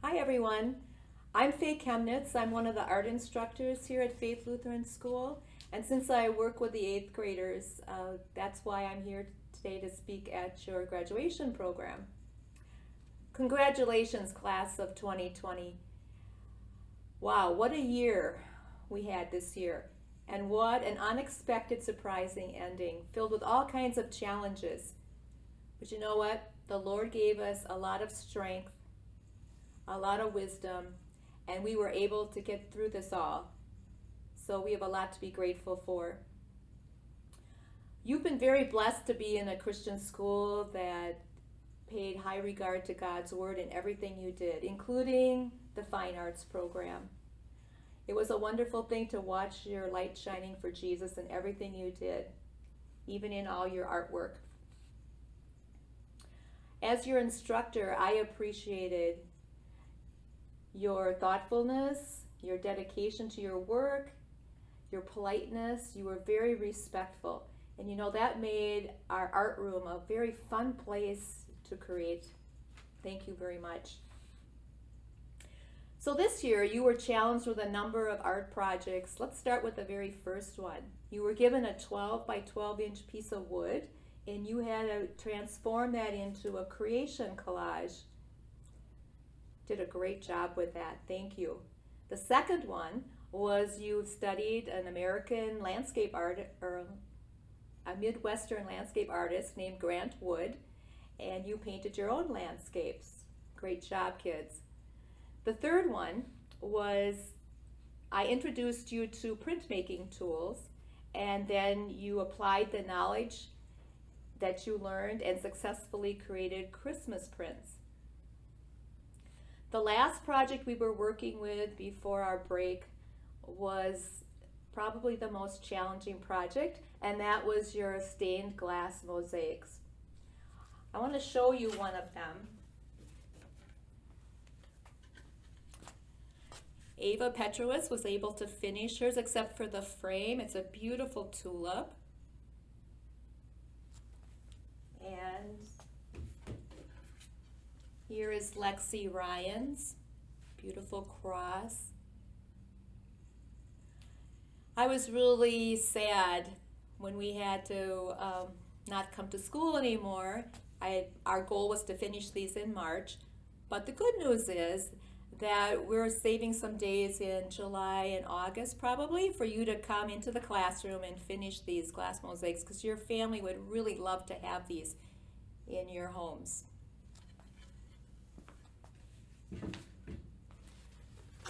Hi everyone, I'm Faye Chemnitz. I'm one of the art instructors here at Faith Lutheran School, and since I work with the 8th graders, that's why I'm here today to speak at your graduation program. Congratulations, class of 2020. Wow, what a year we had this year, and what an unexpected, surprising ending, filled with all kinds of challenges. But you know what? The Lord gave us a lot of strength, a lot of wisdom, and we were able to get through this all. So we have a lot to be grateful for. You've been very blessed to be in a Christian school that paid high regard to God's word in everything you did, including the fine arts program. It was a wonderful thing to watch your light shining for Jesus in everything you did, even in all your artwork. As your instructor, I appreciated your thoughtfulness, your dedication to your work, your politeness. You were very respectful. And you know, that made our art room a very fun place to create. Thank you very much. So this year you were challenged with a number of art projects. Let's start with the very first one. You were given a 12 by 12 inch piece of wood and you had to transform that into a creation collage. Did a great job with that. Thank you. The second one was you studied an American landscape art or a Midwestern landscape artist named Grant Wood, and you painted your own landscapes. Great job, kids. The third one was I introduced you to printmaking tools, and then you applied the knowledge that you learned and successfully created Christmas prints. The last project we were working with before our break was probably the most challenging project, and that was your stained glass mosaics. I want to show you one of them. Ava Petrowitz was able to finish hers except for the frame. It's a beautiful tulip. And here is Lexi Ryan's beautiful cross. I was really sad when we had to not come to school anymore. Our goal was to finish these in March, but the good news is that we're saving some days in July and August probably for you to come into the classroom and finish these glass mosaics because your family would really love to have these in your homes.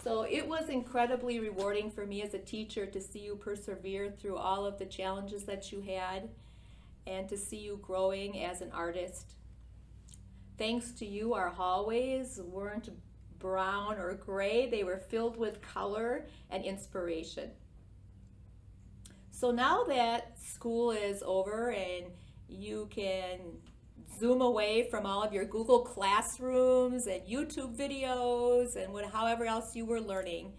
So it was incredibly rewarding for me as a teacher to see you persevere through all of the challenges that you had and to see you growing as an artist. Thanks to you, our hallways weren't brown or gray. They were filled with color and inspiration. So now that school is over and you can zoom away from all of your Google Classrooms and YouTube videos and however else you were learning,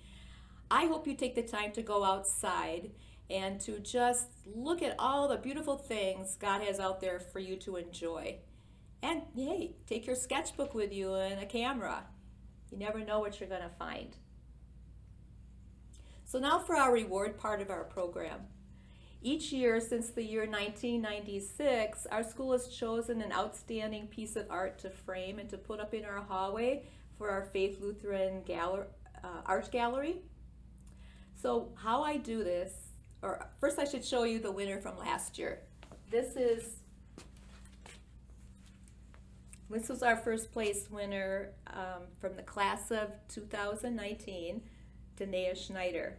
I hope you take the time to go outside and to just look at all the beautiful things God has out there for you to enjoy. And hey, take your sketchbook with you and a camera. You never know what you're going to find. So now for our reward part of our program. Each year since the year 1996, our school has chosen an outstanding piece of art to frame and to put up in our hallway for our Faith Lutheran Art Gallery. So how I do this, or first I should show you the winner from last year. This was our first place winner from the class of 2019, Danae Schneider.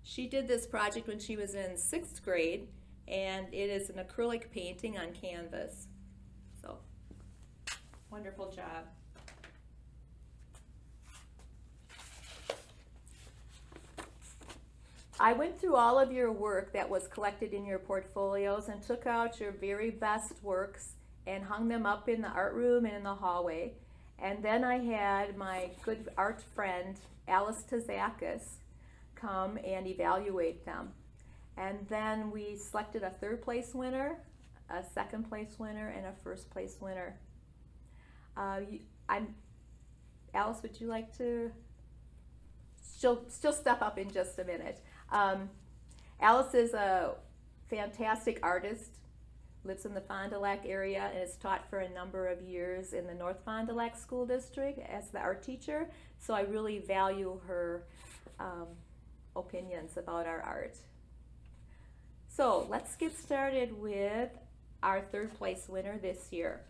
She did this project when she was in 6th grade, and it is an acrylic painting on canvas. So, wonderful job. I went through all of your work that was collected in your portfolios and took out your very best works and hung them up in the art room and in the hallway. And then I had my good art friend, Alice Tazakis, come and evaluate them. And then we selected a 3rd place winner, a 2nd place winner, and a 1st place winner. Alice, would you like to? She'll step up in just a minute. Alice is a fantastic artist, lives in the Fond du Lac area, and has taught for a number of years in the North Fond du Lac School District as the art teacher. So I really value her opinions about our art. So let's get started with our third place winner this year.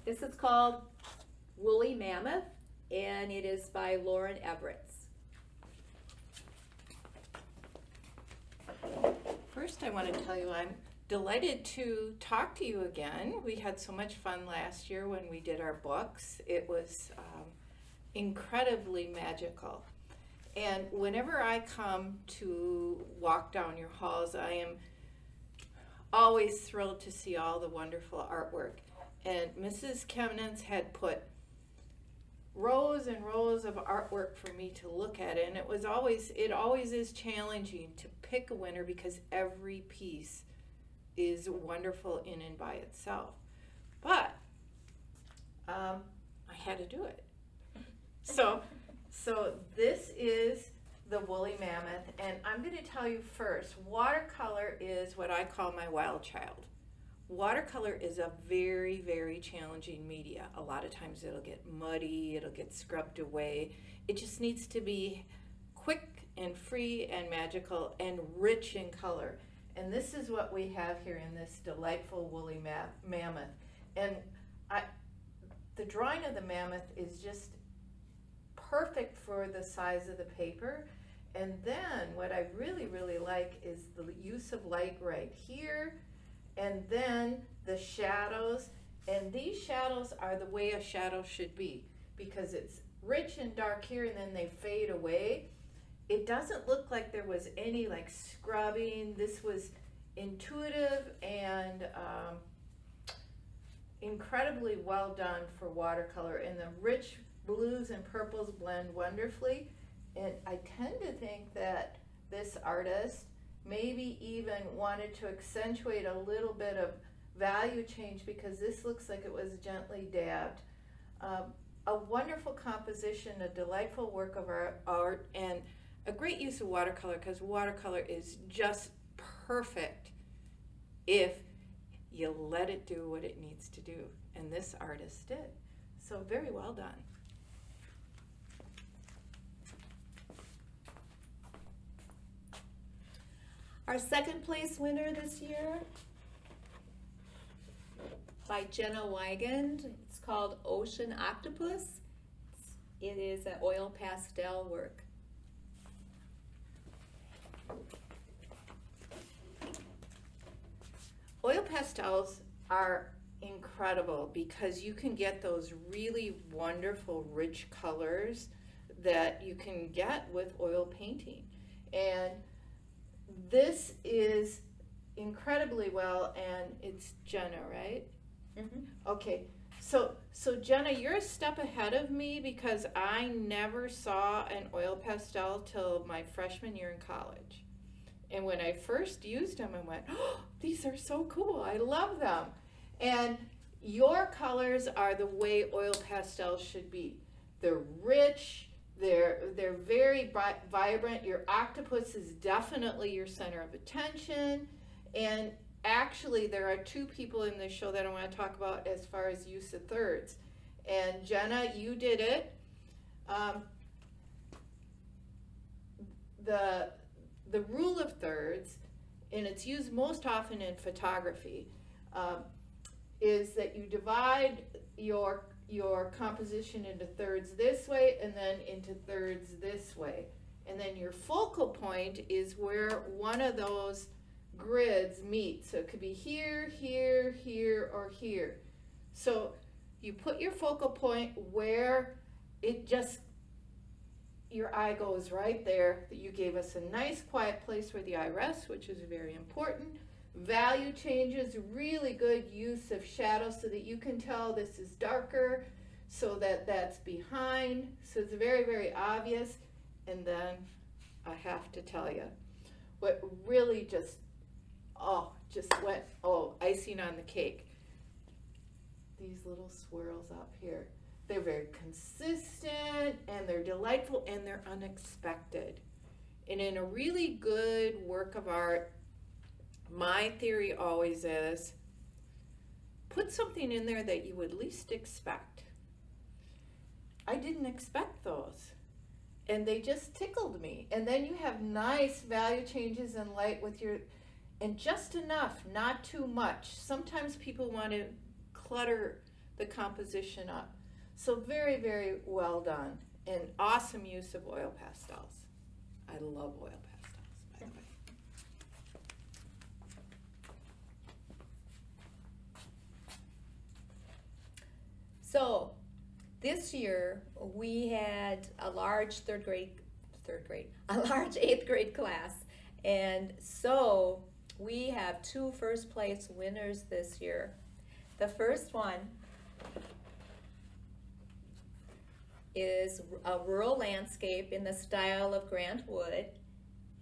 This is called Woolly Mammoth, and it is by Lauren Everetts. First, I want to tell you I'm delighted to talk to you again. We had so much fun last year when we did our books. It was incredibly magical. And whenever I come to walk down your halls, I am always thrilled to see all the wonderful artwork. And Mrs. Kemnitz had put rows and rows of artwork for me to look at, and it always is challenging to pick a winner because every piece is wonderful in and by itself. But I had to do it. So this is the Woolly Mammoth, and I'm going to tell you first, watercolor is what I call my wild child. Watercolor is a very, very challenging media. A lot of times it'll get muddy, it'll get scrubbed away. It just needs to be quick and free and magical and rich in color. And this is what we have here in this delightful woolly mammoth. And the drawing of the mammoth is just perfect for the size of the paper. And then what I really, really like is the use of light right here, and then the shadows. And these shadows are the way a shadow should be, because it's rich and dark here and then they fade away. It doesn't look like there was any like scrubbing. This was intuitive and incredibly well done for watercolor, and the rich blues and purples blend wonderfully. And I tend to think that this artist maybe even wanted to accentuate a little bit of value change, because this looks like it was gently dabbed. A wonderful composition, a delightful work of art, and a great use of watercolor, because watercolor is just perfect if you let it do what it needs to do. And this artist did. So very well done. Our second place winner this year, by Jenna Weigand. It's called Ocean Octopus. It is an oil pastel work. Oil pastels are incredible because you can get those really wonderful rich colors that you can get with oil painting. And this is incredibly well, and it's Jenna, right? Mm-hmm. Okay, so Jenna, you're a step ahead of me because I never saw an oil pastel till my freshman year in college. And when I first used them, I went, oh, these are so cool, I love them. And your colors are the way oil pastels should be. They're rich, they're very vibrant. Your octopus is definitely your center of attention. And actually, there are two people in this show that I want to talk about as far as use of thirds. And Jenna, you did it. The rule of thirds, and it's used most often in photography, is that you divide your composition into thirds this way and then into thirds this way. And then your focal point is where one of those grids meet. So it could be here, here, here, or here. So you put your focal point where it just, your eye goes right there. You gave us a nice quiet place where the eye rests, which is very important. Value changes, really good use of shadow so that you can tell this is darker, so that that's behind. So it's very, very obvious. And then I have to tell you, what really just oh, just went, icing on the cake. These little swirls up here. They're very consistent and they're delightful and they're unexpected. And in a really good work of art, my theory always is put something in there that you would least expect. I didn't expect those. And they just tickled me. And then you have nice value changes in light with your, and just enough, not too much. Sometimes people want to clutter the composition up. So very, very well done. And awesome use of oil pastels. I love oil pastels, by the way. So this year we had a large a large 8th grade class. And so we have 2 first place winners this year. The first one is a rural landscape in the style of Grant Wood,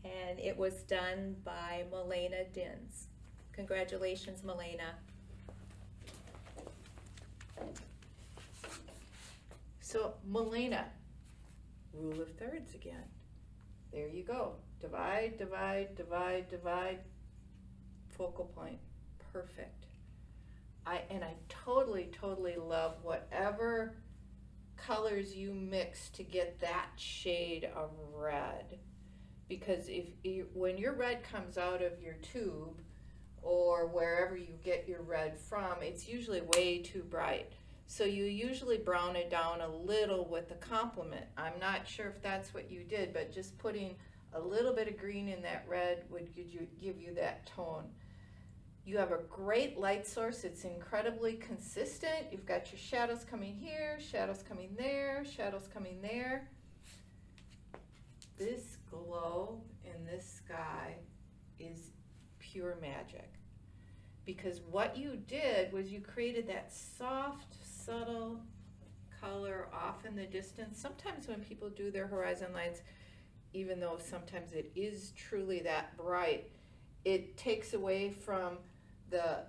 and it was done by Milena Dins. Congratulations, Milena. So Milena, rule of thirds again. There you go. Divide, divide, divide, divide. Focal point. Perfect. I totally love whatever colors you mix to get that shade of red. Because when your red comes out of your tube or wherever you get your red from, it's usually way too bright. So you usually brown it down a little with the complement. I'm not sure if that's what you did, but just putting a little bit of green in that red would give you that tone. You have a great light source. It's incredibly consistent. You've got your shadows coming here, shadows coming there, shadows coming there. This glow in this sky is pure magic. Because what you did was you created that soft, subtle color off in the distance. Sometimes when people do their horizon lines, even though sometimes it is truly that bright, it takes away from the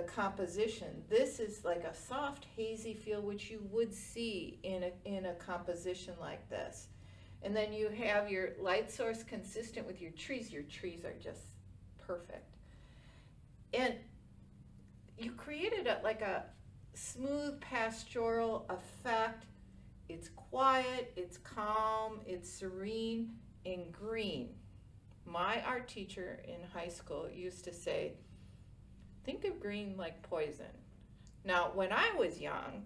composition. This is like a soft, hazy feel, which you would see in a composition like this. And then you have your light source consistent with your trees. Your trees are just perfect. And you created like a smooth pastoral effect. It's quiet, it's calm, it's serene, and green. My art teacher in high school used to say, think of green like poison. Now, when I was young,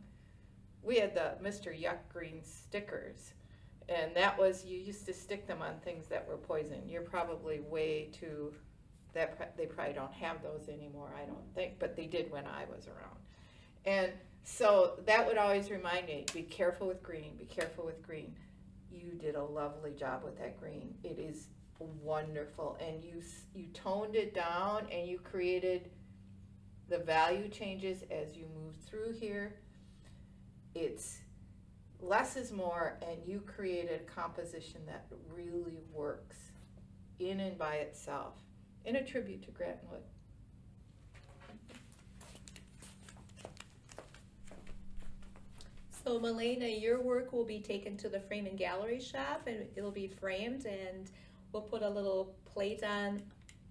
we had the Mr. Yuck Green stickers. And that was, you used to stick them on things that were poison. You're probably way too, they probably don't have those anymore, I don't think, but they did when I was around. And so that would always remind me, be careful with green, be careful with green. You did a lovely job with that green. It is wonderful. And you toned it down and you created the value changes as you move through here. It's less is more, and you created a composition that really works in and by itself, in a tribute to Grant Wood. So Milena, your work will be taken to the Frame and Gallery shop, and it'll be framed, and we'll put a little plate on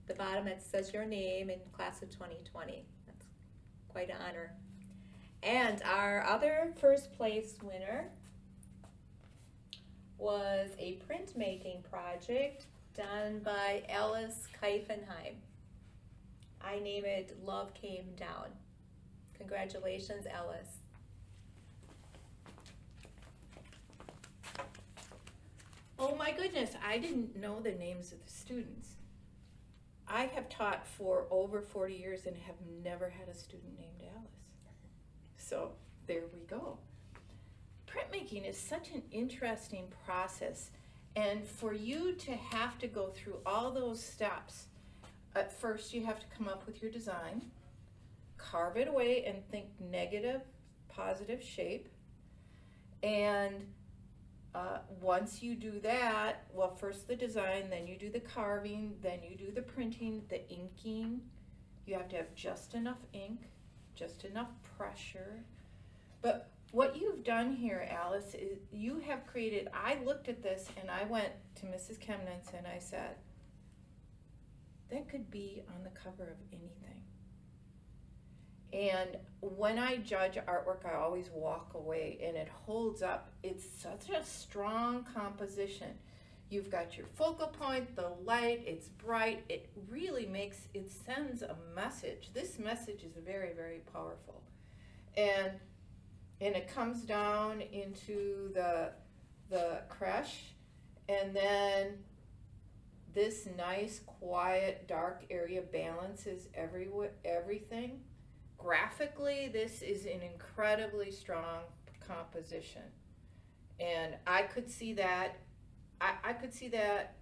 the bottom that says your name in class of 2020. That's quite an honor. And our other first place winner was a printmaking project done by Alice Keifenheim. I name it Love Came Down. Congratulations, Alice. Oh my goodness, I didn't know the names of the students. I have taught for over 40 years and have never had a student named Alice. So there we go. Printmaking is such an interesting process, and for you to have to go through all those steps, at first you have to come up with your design, carve it away and think negative, positive shape, and once you do that, well, first the design, then you do the carving, then you do the printing, the inking. You have to have just enough ink, just enough pressure. But what you've done here, Alice, is you have created, I looked at this and I went to Mrs. Chemnitz and I said, that could be on the cover of anything. And when I judge artwork, I always walk away and it holds up. It's such a strong composition. You've got your focal point, the light, it's bright. It really it sends a message. This message is very, very powerful. And it comes down into the creche, and then this nice, quiet, dark area balances everything. Graphically, this is an incredibly strong composition, and I could see that. I could see that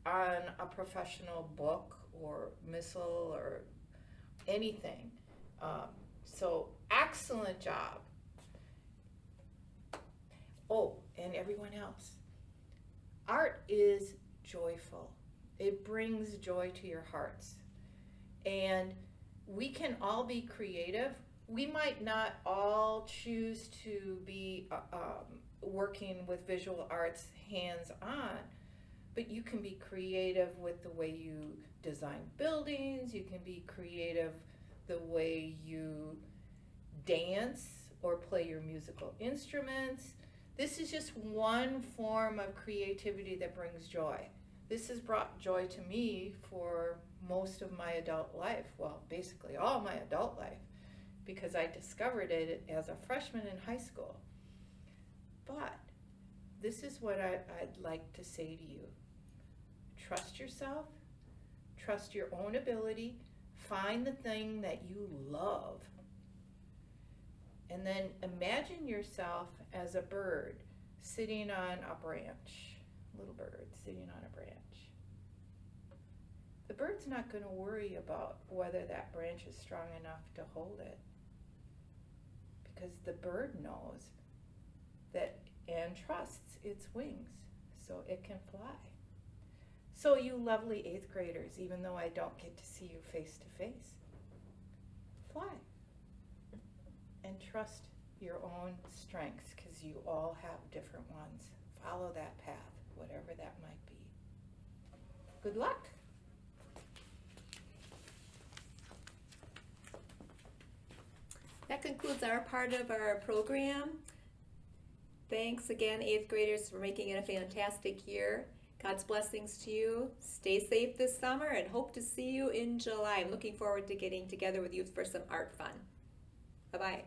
on a professional book or missile or anything. So excellent job. Oh, and everyone else. Art is joyful. It brings joy to your hearts, and we can all be creative. We might not all choose to be working with visual arts hands-on, but you can be creative with the way you design buildings. You can be creative the way you dance or play your musical instruments. This is just one form of creativity that brings joy. This has brought joy to me for most of my adult life, well, basically all my adult life, because I discovered it as a freshman in high school. But this is what I'd like to say to you. Trust yourself, trust your own ability, find the thing that you love, and then imagine yourself as a bird sitting on a branch, little bird sitting on a branch. The bird's not going to worry about whether that branch is strong enough to hold it, because the bird knows that and trusts its wings so it can fly. So you lovely 8th graders, even though I don't get to see you face to face, fly and trust your own strengths, because you all have different ones. Follow that path, whatever that might be. Good luck. That concludes our part of our program. Thanks again, 8th graders, for making it a fantastic year. God's blessings to you. Stay safe this summer and hope to see you in July. I'm looking forward to getting together with you for some art fun. Bye-bye.